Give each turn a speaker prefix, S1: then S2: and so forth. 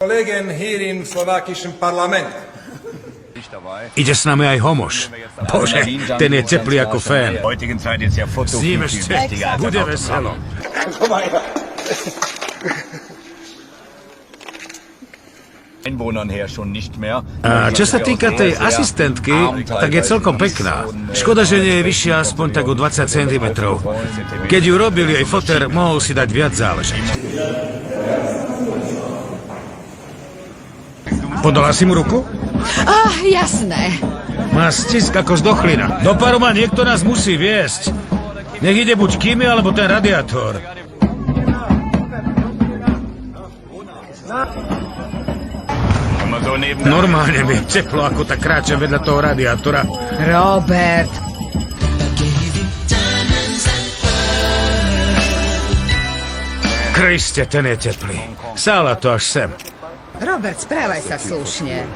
S1: Kollegen hier im slowakischen Parlament.
S2: Ide s nami aj Homoš. Bože, ten je teplý ako fén. S ním ešte bude veselo. A čo sa týka tej asistentky, tak je celkom pekná. Škoda, že nie je vyššia aspoň tak o 20 cm. Keď ju robil jej foter, mohol si dať viac záležať. Podala si mu ruku?
S3: Jasné.
S2: Má stisk ako z dochlina. Do Parma niekto nás musí viesť. Nech ide buď Kimi, alebo ten radiátor. Normálne mi je teplo, ako tak kráčam vedľa toho radiátora.
S3: Robert.
S2: Kriste, ten je teplý. Sála to až sem.
S3: Robert, správaj sa slušne.